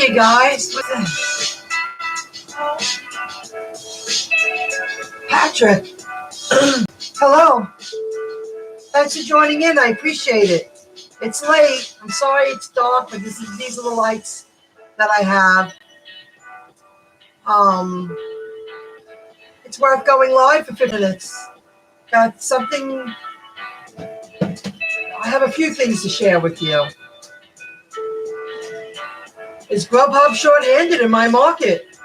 you guys? Patrick. Hello. Thanks for joining in. I appreciate it. It's late. I'm sorry it's dark, but these are the lights that I have. It's worth going live for 50 minutes. Got something. I have a few things to share with you. Is GrubHub short-handed in my market?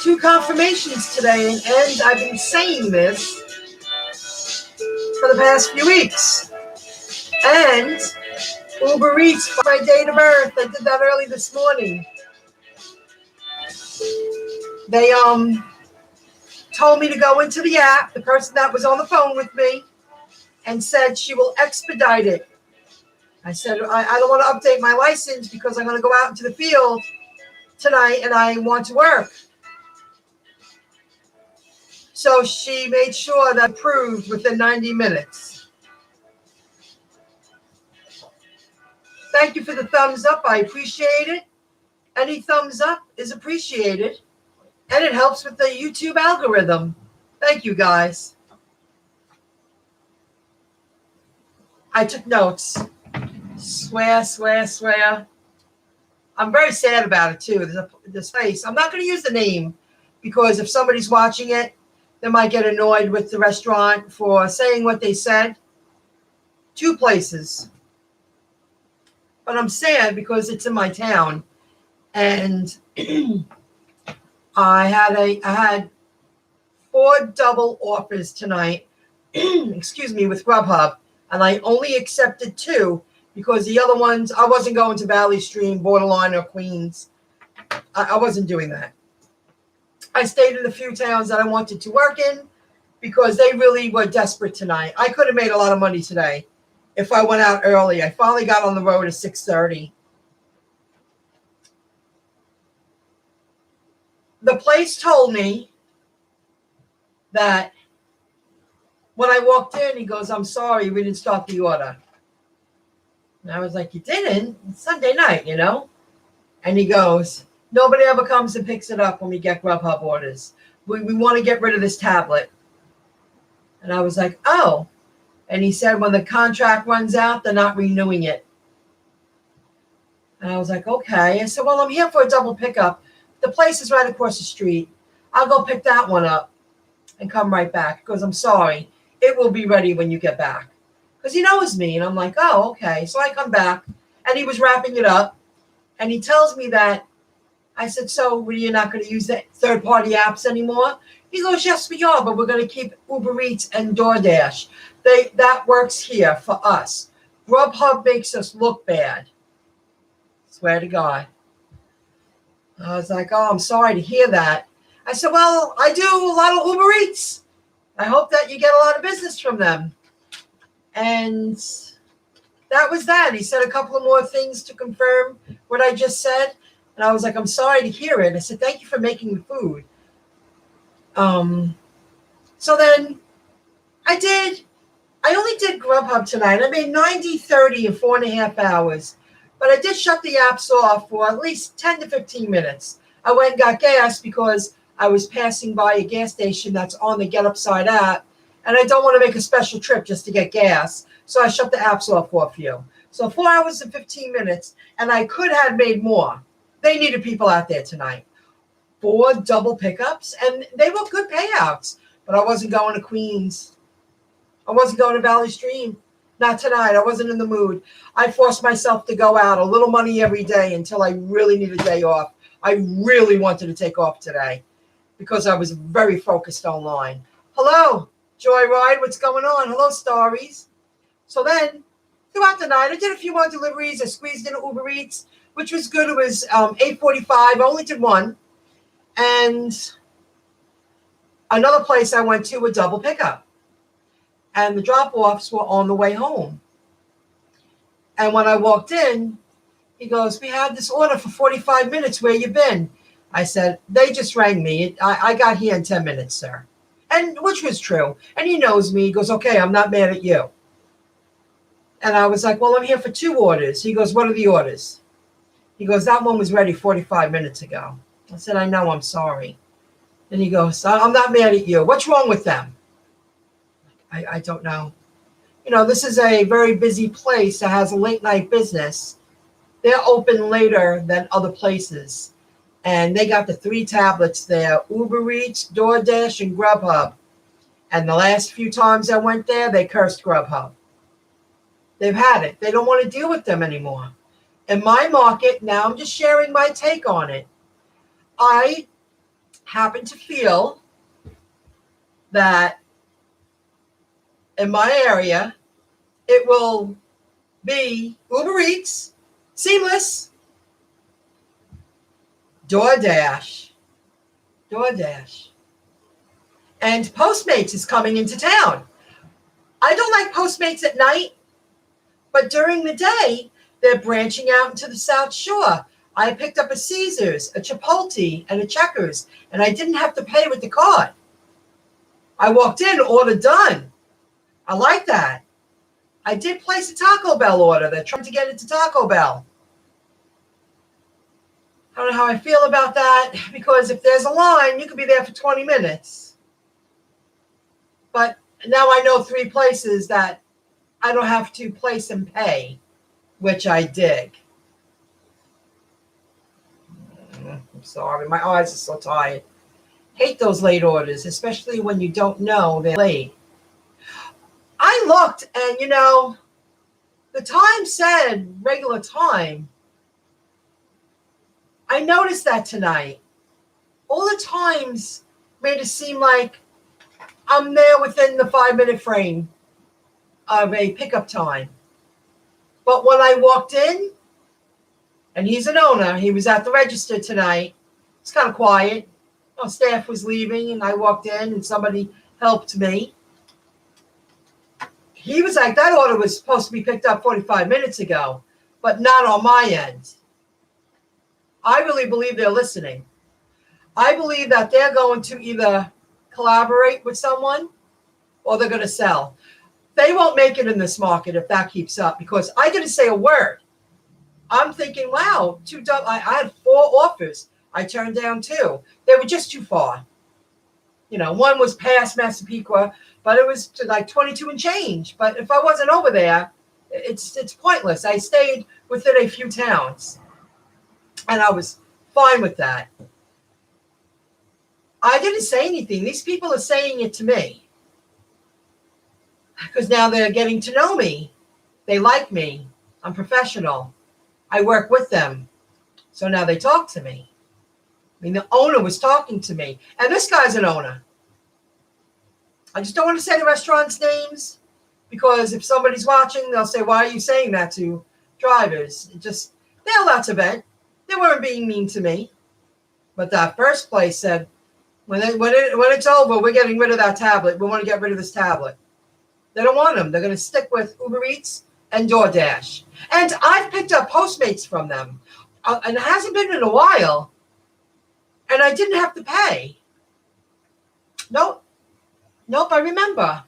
2 confirmations today, and I've been saying this for the past few weeks. And UberEats, my date of birth, I did that early this morning. They told me to go into the app, the person that was on the phone with me, and said she will expedite it. I said, I don't want to update my license because I'm going to go out into the field tonight and I want to work. So she made sure that approved within 90 minutes. Thank you for the thumbs up. I appreciate it. Any thumbs up is appreciated. And it helps with the YouTube algorithm. Thank you, guys. I took notes. Swear. I'm very sad about it, too. There's this place. I'm not going to use the name because if somebody's watching it, they might get annoyed with the restaurant for saying what they said. 2 places. But I'm sad because it's in my town. And I had 4 double offers tonight, with GrubHub. And I only accepted 2 because the other ones, I wasn't going to Valley Stream, Borderline, or Queens. I wasn't doing that. I stayed in a few towns that I wanted to work in because they really were desperate tonight. I could have made a lot of money today if I went out early. I finally got on the road at 6:30. The place told me that when I walked in, he goes, "I'm sorry, we didn't start the order." And I was like, "You didn't? It's Sunday night, you know?" And he goes, "Nobody ever comes and picks it up when we get GrubHub orders. We want to get rid of this tablet." And I was like, "Oh." And he said, when the contract runs out, they're not renewing it. And I was like, "Okay." I said, "Well, I'm here for a double pickup. The place is right across the street. I'll go pick that one up and come right back." Because I'm sorry. It will be ready when you get back. Because he knows me. And I'm like, "Oh, okay." So I come back. And he was wrapping it up. And he tells me that, I said, "So you're not going to use the third-party apps anymore?" He goes, "Yes, we are, but we're going to keep UberEats and DoorDash. That works here for us. GrubHub makes us look bad." Swear to God. I was like, "Oh, I'm sorry to hear that." I said, "Well, I do a lot of UberEats. I hope that you get a lot of business from them." And that was that. He said a couple of more things to confirm what I just said. And I was like, "I'm sorry to hear it." I said, "Thank you for making the food." So then I only did GrubHub tonight. I made 90/30 in 4.5 hours. But I did shut the apps off for at least 10 to 15 minutes. I went and got gas because I was passing by a gas station that's on the Get Upside app. And I don't want to make a special trip just to get gas. So I shut the apps off for a few. So 4 hours and 15 minutes. And I could have made more. They needed people out there tonight. 4 double pickups. And they were good payouts. But I wasn't going to Queens. I wasn't going to Valley Stream. Not tonight. I wasn't in the mood. I forced myself to go out a little money every day until I really need a day off. I really wanted to take off today because I was very focused online. Hello, Joyride. What's going on? Hello, Starries. So then, throughout the night, I did a few more deliveries. I squeezed in UberEats, which was good. It was 8:45. I only did 1. And another place I went to, a double pickup. And the drop-offs were on the way home. And when I walked in, he goes, "We had this order for 45 minutes. Where you been?" I said, "They just rang me. I got here in 10 minutes, sir." And which was true. And he knows me. He goes, "Okay, I'm not mad at you." And I was like, "Well, I'm here for 2 orders." He goes, "What are the orders?" He goes, that one was ready 45 minutes ago. I said, I know, I'm sorry. And he goes, I'm not mad at you. What's wrong with them? I don't know. You know, this is a very busy place that has a late night business. They're open later than other places. And they got the 3 tablets there, UberEats, DoorDash, and GrubHub. And the last few times I went there, they cursed GrubHub. They've had it. They don't want to deal with them anymore. In my market, now I'm just sharing my take on it. I happen to feel that in my area, it will be UberEats, seamless, DoorDash, and Postmates is coming into town. I don't like Postmates at night, but during the day, they're branching out into the South Shore. I picked up a Caesars, a Chipotle, and a Checkers, and I didn't have to pay with the card. I walked in, order done. I like that. I did place a Taco Bell order. They're trying to get into Taco Bell. I don't know how I feel about that, because if there's a line, you could be there for 20 minutes. But now I know 3 places that I don't have to place and pay, which I dig. I'm sorry, my eyes are so tired. Hate those late orders, especially when you don't know they're late. I looked and, you know, the time said regular time. I noticed that tonight. All the times made it seem like I'm there within the 5-minute frame of a pickup time. But when I walked in, and he's an owner, he was at the register tonight. It's kind of quiet. You know, staff was leaving, and I walked in, and somebody helped me. He was like, that order was supposed to be picked up 45 minutes ago, but not on my end. I really believe they're listening. I believe that they're going to either collaborate with someone or they're going to sell. They won't make it in this market if that keeps up, because I didn't say a word. I'm thinking, wow, I had 4 offers. I turned down 2. They were just too far. You know, one was past Massapequa, but it was to like 22 and change. But if I wasn't over there, it's pointless. I stayed within a few towns, and I was fine with that. I didn't say anything. These people are saying it to me because now they're getting to know me. They like me. I'm professional. I work with them. So now they talk to me. I mean, the owner was talking to me. And this guy's an owner. I just don't want to say the restaurant's names, because if somebody's watching, they'll say, why are you saying that to drivers? They're allowed to vent. They weren't being mean to me. But that first place said, when it's over, we're getting rid of that tablet. We want to get rid of this tablet. They don't want them. They're going to stick with UberEats and DoorDash. And I've picked up Postmates from them. And it hasn't been in a while. And I didn't have to pay. Nope, I remember.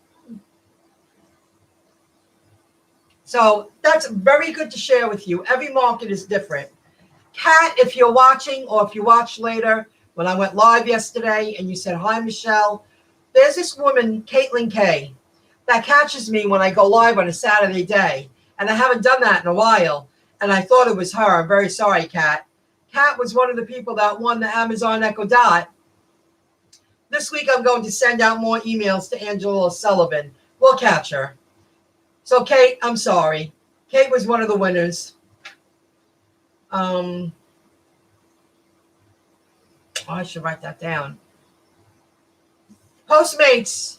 So that's very good to share with you. Every market is different. Kat, if you're watching, or if you watch later, when I went live yesterday and you said, hi, Michelle, there's this woman, Caitlin K, that catches me when I go live on a Saturday day. And I haven't done that in a while. And I thought it was her. I'm very sorry, Kat. Kat was one of the people that won the Amazon Echo Dot. This week, I'm going to send out more emails to Angela Sullivan. We'll catch her. So, Kate, I'm sorry. Kate was one of the winners. I should write that down. Postmates.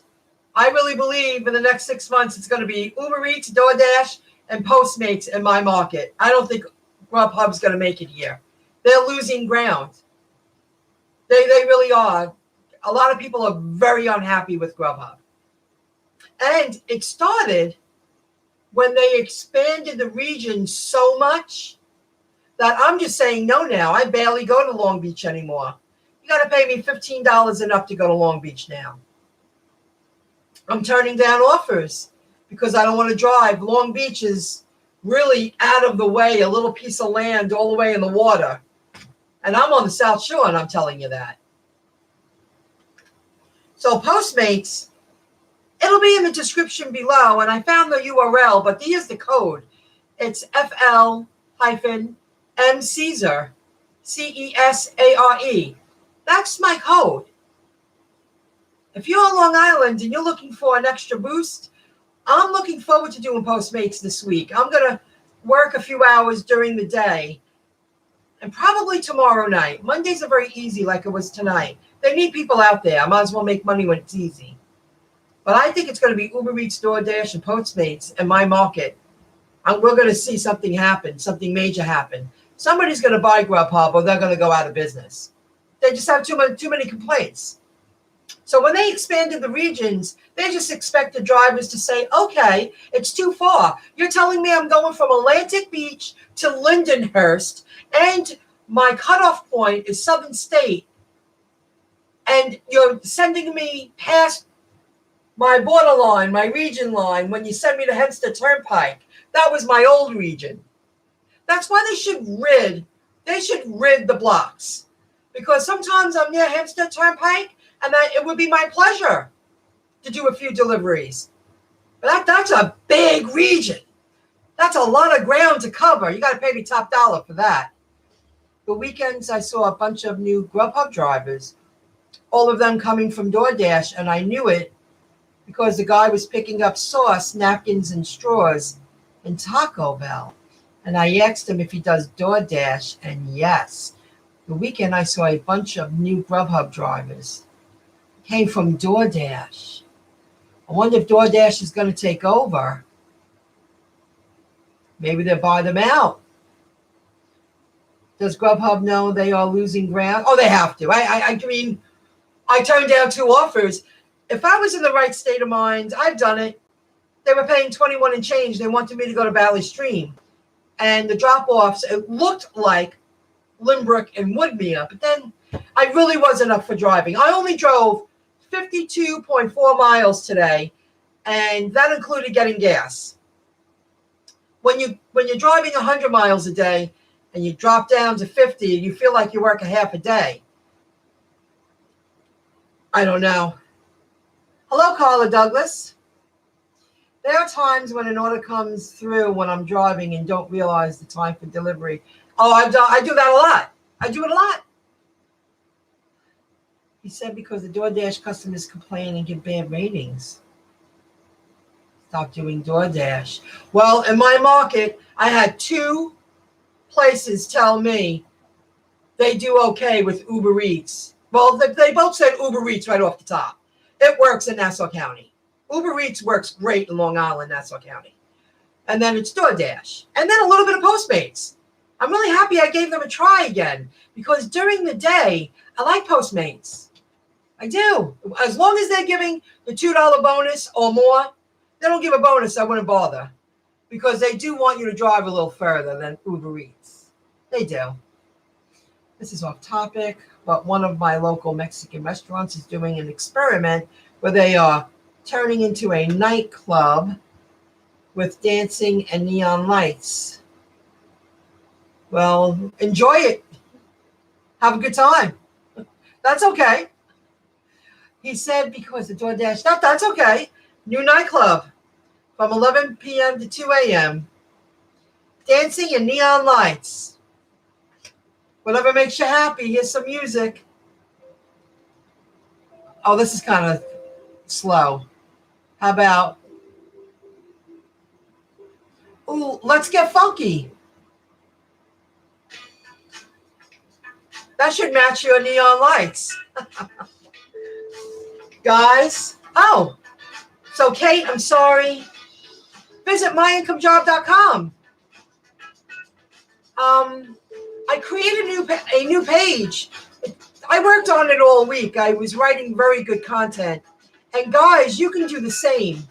I really believe in the next 6 months, it's going to be UberEats, DoorDash, and Postmates in my market. I don't think GrubHub's going to make it here. They're losing ground. They really are. A lot of people are very unhappy with GrubHub. And it started when they expanded the region so much that I'm just saying no now. I barely go to Long Beach anymore. You got to pay me $15 and up to go to Long Beach now. I'm turning down offers because I don't want to drive. Long Beach is really out of the way, a little piece of land all the way in the water. And I'm on the South Shore, and I'm telling you that. So Postmates, it'll be in the description below, and I found the URL, but here's the code. It's FL-mcesare, CESARE. That's my code. If you're on Long Island and you're looking for an extra boost, I'm looking forward to doing Postmates this week. I'm going to work a few hours during the day and probably tomorrow night. Mondays are very easy like it was tonight. They need people out there. I might as well make money when it's easy. But I think it's going to be UberEats, DoorDash, and Postmates in my market. And we're going to see something happen, something major happen. Somebody's going to buy GrubHub or they're going to go out of business. They just have too many complaints. So when they expanded the regions, they just expected drivers to say, okay, it's too far. You're telling me I'm going from Atlantic Beach to Lindenhurst, and my cutoff point is Southern State, and you're sending me past my borderline, my region line, when you send me to Hempstead Turnpike. That was my old region. That's why they should rid the blocks. Because sometimes I'm near Hempstead Turnpike, and it would be my pleasure to do a few deliveries. But that's a big region. That's a lot of ground to cover. You got to pay me top dollar for that. The weekends, I saw a bunch of new GrubHub drivers, all of them coming from DoorDash, and I knew it because the guy was picking up sauce, napkins, and straws in Taco Bell. And I asked him if he does DoorDash, and yes. The weekend, I saw a bunch of new GrubHub drivers. Came from DoorDash. I wonder if DoorDash is going to take over. Maybe they'll buy them out. Does GrubHub know they are losing ground? Oh, they have to. I mean, I turned down 2 offers. If I was in the right state of mind, I've done it. They were paying $21 and change. They wanted me to go to Valley Stream. And the drop-offs, it looked like Limbrook and Woodmere, but then I really wasn't up for driving. I only drove 52.4 miles today, and that included getting gas. When you're driving 100 miles a day and you drop down to 50, you feel like you work a half a day. I don't know. Hello, Carla Douglas. There are times when an order comes through when I'm driving and don't realize the time for delivery. Oh, I do that a lot. I do it a lot. He said because the DoorDash customers complain and give bad ratings. Stop doing DoorDash. Well, in my market, I had 2 places tell me they do okay with UberEats. Well, they both said UberEats right off the top. It works in Nassau County. UberEats works great in Long Island, Nassau County. And then it's DoorDash. And then a little bit of Postmates. I'm really happy I gave them a try again because during the day, I like Postmates. I do. As long as they're giving the $2 bonus or more, they don't give a bonus, I wouldn't bother because they do want you to drive a little further than UberEats. They do. This is off topic, but one of my local Mexican restaurants is doing an experiment where they are turning into a nightclub with dancing and neon lights. Well, enjoy it. Have a good time. That's okay. He said because the DoorDash, that's okay. New nightclub from 11 p.m. to 2 a.m. Dancing and neon lights. Whatever makes you happy. Here's some music. Oh, this is kind of slow. How about, ooh, let's get funky. That should match your neon lights. Guys, oh, so Kate, I'm sorry. Visit MyIncomeJob.com. I created a new page. I worked on it all week. I was writing very good content. And guys, you can do the same.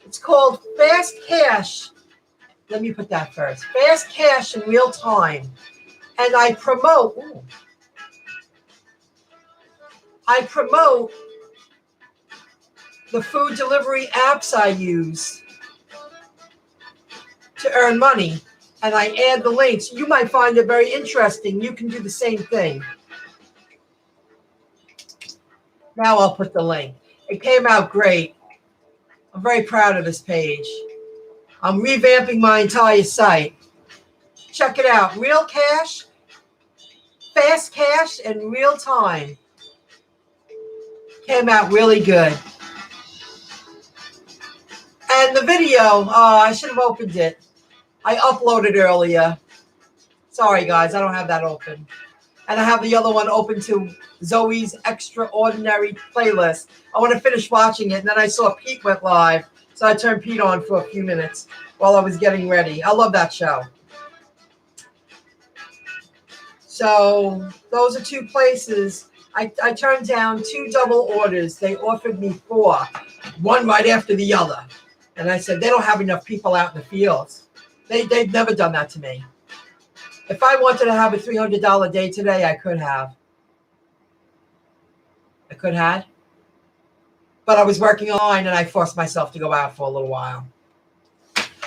It's called Fast Cash. Let me put that first. Fast Cash in real time. And I promote the food delivery apps I use to earn money, and I add the links. You might find it very interesting. You can do the same thing. Now I'll put the link. It came out great. I'm very proud of this page. I'm revamping my entire site. Check it out. Real cash, fast cash, and real time. Came out really good. And the video, I should have opened it. I uploaded earlier. Sorry, guys, I don't have that open. And I have the other one open to Zoe's Extraordinary playlist. I want to finish watching it, and then I saw Pete went live, so I turned Pete on for a few minutes while I was getting ready. I love that show. So those are two places. I turned down 2 double orders. They offered me 4, one right after the other. And I said, they don't have enough people out in the fields. They've never done that to me. If I wanted to have a $300 day today, I could have. But I was working online, and I forced myself to go out for a little while.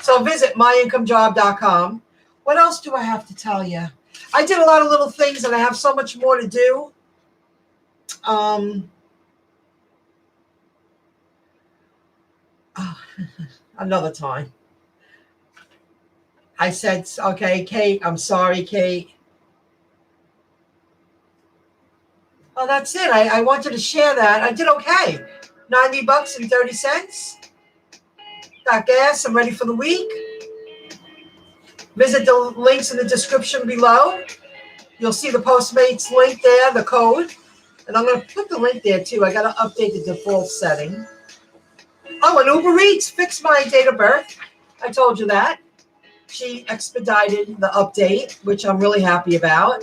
So visit MyIncomeJob.com. What else do I have to tell you? I did a lot of little things, and I have so much more to do. Another time. I said, okay, Kate, I'm sorry, Kate. Oh, that's it. I wanted to share that. I did okay. $90.30. Got gas. I'm ready for the week. Visit the links in the description below. You'll see the Postmates link there, the code. And I'm going to put the link there, too. I got to update the default setting. Oh, and UberEats fixed my date of birth. I told you that. She expedited the update, which I'm really happy about,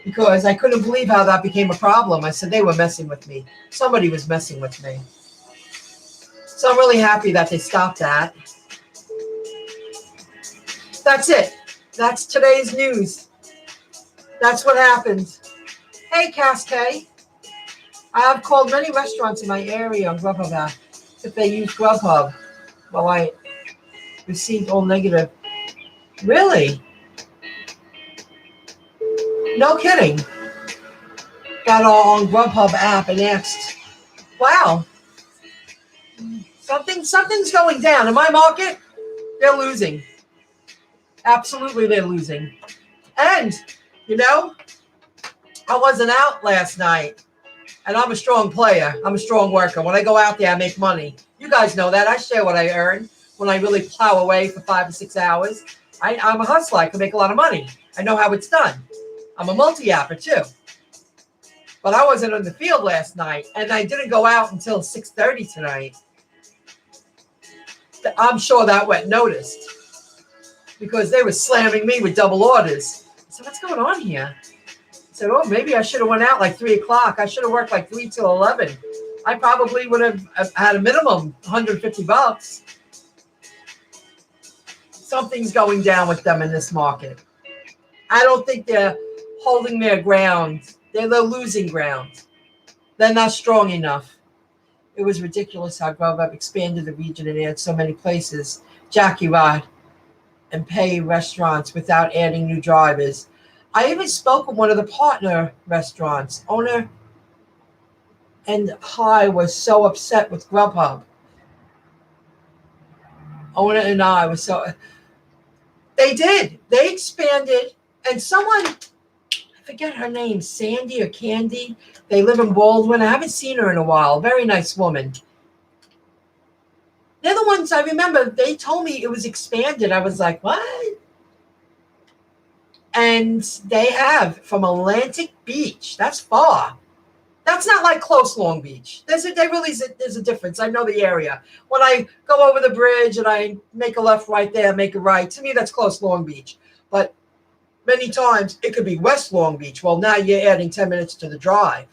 because I couldn't believe how that became a problem. I said they were messing with me. Somebody was messing with me. So I'm really happy that they stopped that. That's it. That's today's news. That's what happened. Hey, Cascade. I have called many restaurants in my area on GrubHub app if they use GrubHub. Well, I received all negative. Really? No kidding. Got all on GrubHub app and asked, wow, something's going down. In my market, they're losing. Absolutely, they're losing. And, you know, I wasn't out last night, and I'm a strong player. I'm a strong worker. When I go out there, I make money. You guys know that. I share what I earn when I really plow away for 5 to 6 hours. I'm a hustler. I can make a lot of money. I know how it's done. I'm a multi-apper, too. But I wasn't in the field last night, and I didn't go out until 6:30 tonight. I'm sure that went noticed because they were slamming me with double orders. So what's going on here? I said, oh, maybe I should have went out like 3 o'clock. I should have worked like 3 till 11. I probably would have had a minimum $150. Something's going down with them in this market. I don't think they're holding their ground. They're losing ground. They're not strong enough. It was ridiculous how GrubHub expanded the region and added so many places, Jackie Rod, and pay restaurants without adding new drivers. I even spoke with one of the partner restaurants. Owner and I was so upset with GrubHub. Owner and I was so... They did. They expanded. And someone, I forget her name, Sandy or Candy. They live in Baldwin. I haven't seen her in a while. Very nice woman. They're the ones I remember. They told me it was expanded. I was like, what? And they have from Atlantic Beach. That's far. That's not like close Long Beach. There's a difference. I know the area. When I go over the bridge and I make a left right there, make a right, to me that's close Long Beach. But many times it could be West Long Beach. Well, now you're adding 10 minutes to the drive.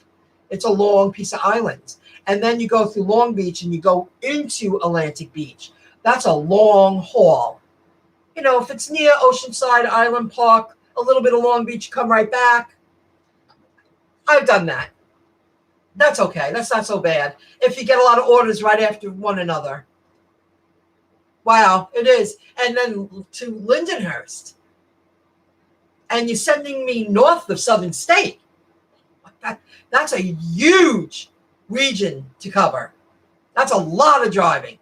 It's a long piece of islands. And then you go through Long Beach and you go into Atlantic Beach. That's a long haul. You know, if it's near Oceanside Island Park, a little bit of Long Beach, you come right back. I've done that. That's okay. That's not so bad if you get a lot of orders right after one another. Wow, it is. And then to Lindenhurst. And you're sending me north of Southern State. That's a huge region to cover. That's a lot of driving.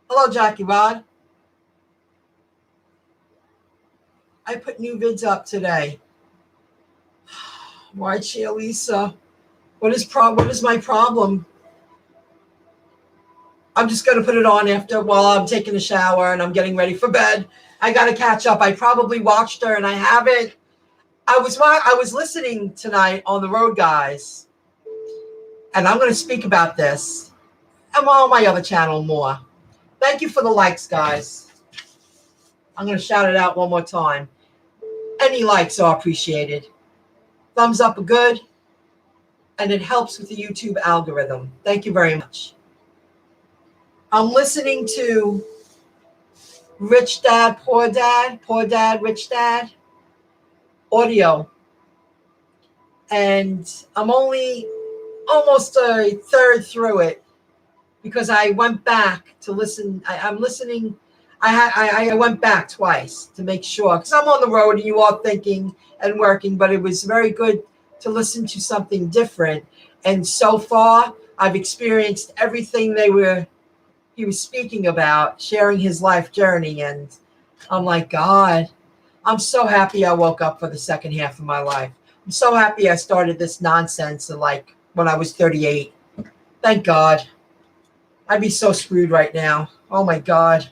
Hello, Jackie Rod. I put new vids up today. Why, Lisa? What is my problem? I'm just going to put it on after while I'm taking a shower and I'm getting ready for bed. I got to catch up. I probably watched her and I haven't. I was listening tonight on the road, guys, and I'm going to speak about this and on my other channel more. Thank you for the likes, guys. I'm going to shout it out one more time. Any likes are appreciated. Thumbs up are good, and it helps with the YouTube algorithm. Thank you very much. I'm listening to Rich Dad, Poor Dad, Rich Dad audio. And I'm only almost a third through it because I went back to listen. I'm listening. I went back twice to make sure because I'm on the road and you are thinking and working, but it was very good to listen to something different. And so far, I've experienced everything he was speaking about, sharing his life journey. And I'm like, God, I'm so happy I woke up for the second half of my life. I'm so happy I started this nonsense like when I was 38. Thank God. I'd be so screwed right now. Oh my God.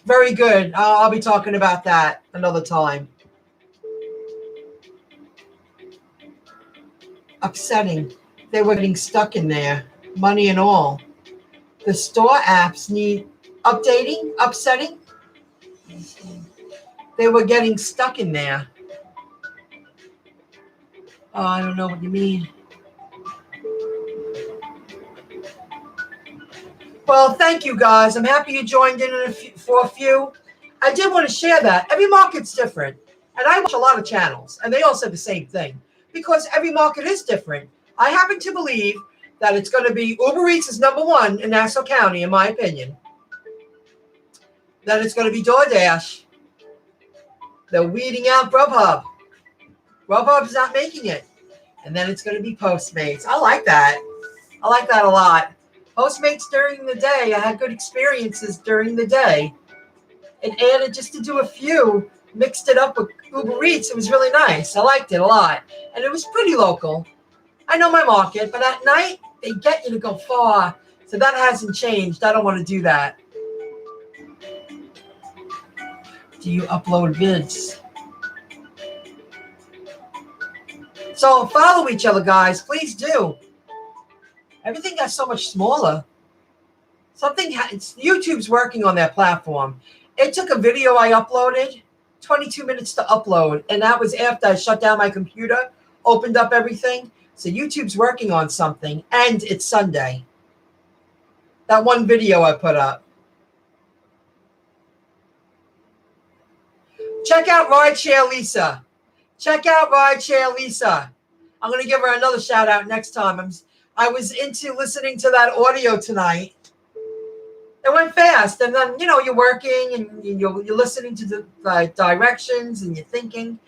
Very good. I'll be talking about that another time. Upsetting. They were getting stuck in there, money and all. The store apps need updating, upsetting. They were getting stuck in there. Oh, I don't know what you mean. Well, thank you, guys. I'm happy you joined in for a few. I did want to share that. Every market's different. And I watch a lot of channels, and they all said the same thing. Because every market is different. I happen to believe that it's going to be UberEats is number one in Nassau County, in my opinion. Then it's going to be DoorDash. They're weeding out GrubHub. GrubHub's not making it. And then it's going to be Postmates. I like that. I like that a lot. Postmates during the day. I had good experiences during the day. It added just to do a few, mixed it up with UberEats. It was really nice. I liked it a lot. And it was pretty local. I know my market, but at night, they get you to go far. So that hasn't changed. I don't want to do that. Do you upload vids? So follow each other, guys. Please do. Everything got so much smaller. YouTube's working on their platform. It took a video I uploaded, 22 minutes to upload. And that was after I shut down my computer, opened up everything. So YouTube's working on something. And it's Sunday. That one video I put up. Check out Rideshare Lisa. Check out Rideshare Lisa. I'm going to give her another shout out next time. I was into listening to that audio tonight. It went fast. And then, you're working and you're listening to the directions and you're thinking.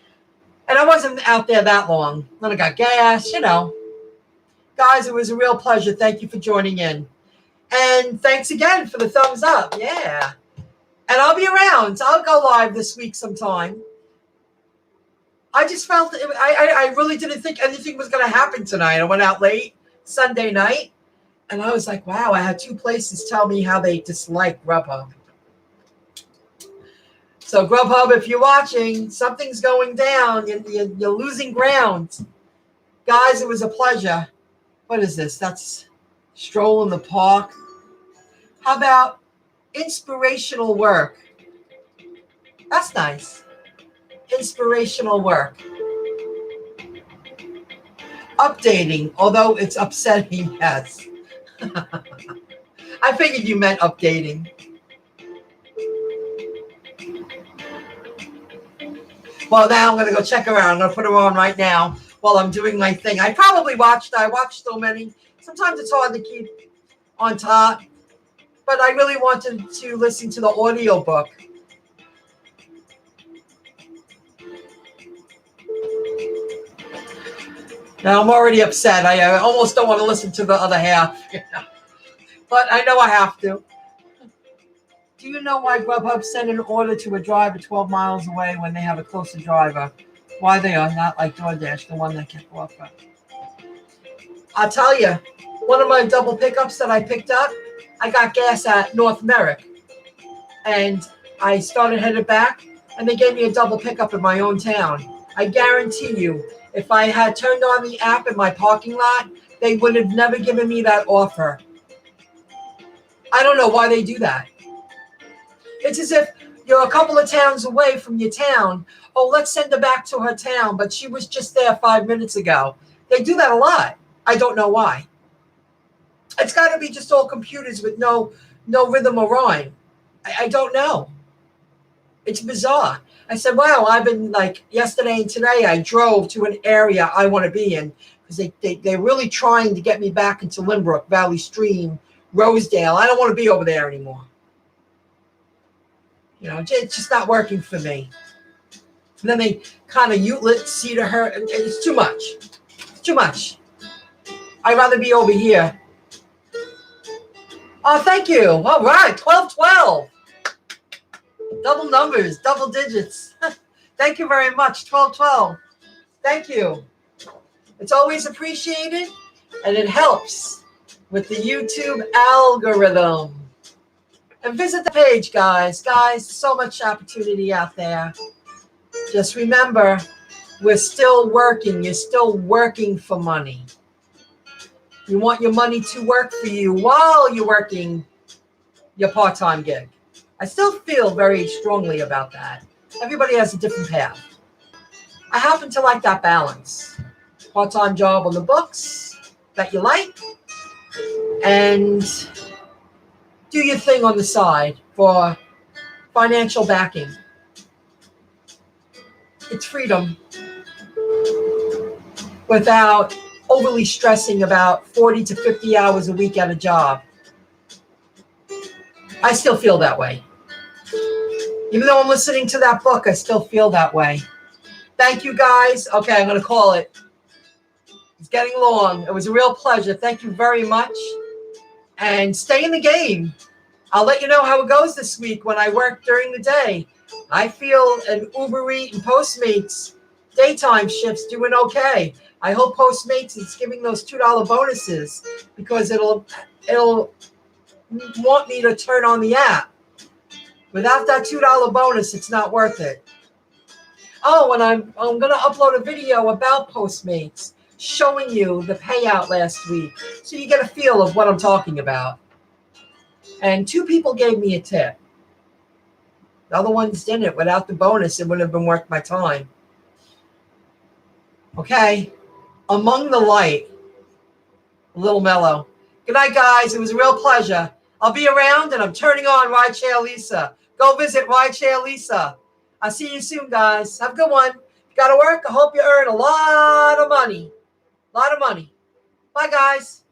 And I wasn't out there that long. Then I got gas, Guys, it was a real pleasure. Thank you for joining in. And thanks again for the thumbs up. Yeah. And I'll be around. I'll go live this week sometime. I just felt I really didn't think anything was going to happen tonight. I went out late Sunday night, and I was like, wow, I had two places tell me how they dislike GrubHub. So GrubHub, if you're watching, something's going down. You're losing ground. Guys, it was a pleasure. What is this? That's stroll in the park. How about inspirational work? That's nice. Inspirational work. Updating, although it's upsetting, yes. I figured you meant updating. Well, now I'm going to go check her out. I'm going to put her on right now while I'm doing my thing. I watched so many. Sometimes it's hard to keep on top. but I really wanted to listen to the audiobook. Now I'm already upset. I almost don't want to listen to the other half. But I know I have to. Do you know why GrubHub sent an order to a driver 12 miles away when they have a closer driver? Why they are not like DoorDash, the one that kept offering? I'll tell you, one of my double pickups that I picked up, I got gas at North Merrick. And I started headed back, and they gave me a double pickup in my own town. I guarantee you, if I had turned on the app in my parking lot, they would have never given me that offer. I don't know why they do that. It's as if you're a couple of towns away from your town. Oh, let's send her back to her town, but she was just there 5 minutes ago. They do that a lot. I don't know why. It's got to be just all computers with no rhythm or rhyme. I don't know. It's bizarre. I said, wow, I've been like yesterday and today I drove to an area I want to be in because they're really trying to get me back into Lynbrook, Valley Stream, Rosedale. I don't want to be over there anymore. You know, it's just not working for me. And then they kind of Utlet, Cedar her. It's too much. It's too much. I'd rather be over here. Oh, thank you. All right, 1212. Double numbers, double digits. Thank you very much, 1212. Thank you. It's always appreciated, and it helps with the YouTube algorithm. And visit the page, guys. Guys, so much opportunity out there. Just remember, we're still working. You're still working for money. You want your money to work for you while you're working your part-time gig. I still feel very strongly about that. Everybody has a different path. I happen to like that balance. Part-time job on the books that you like, and do your thing on the side for financial backing. It's freedom without overly stressing about 40 to 50 hours a week at a job. I still feel that way. Even though I'm listening to that book, I still feel that way. Thank you, guys. Okay, I'm going to call it. It's getting long. It was a real pleasure. Thank you very much. And stay in the game. I'll let you know how it goes this week when I work during the day. I feel an UberEats and Postmates daytime shifts doing okay. I hope Postmates is giving those $2 bonuses because it'll want me to turn on the app. Without that $2 bonus, it's not worth it. Oh, and I'm going to upload a video about Postmates showing you the payout last week so you get a feel of what I'm talking about. And 2 people gave me a tip. The other ones didn't. Without the bonus, it wouldn't have been worth my time. Okay. Among the light, a little mellow. Good night, guys. It was a real pleasure. I'll be around, and I'm turning on Rideshare Lisa. Go visit Rideshare Lisa. I'll see you soon, guys. Have a good one. If you got to work, I hope you earn a lot of money. A lot of money. Bye, guys.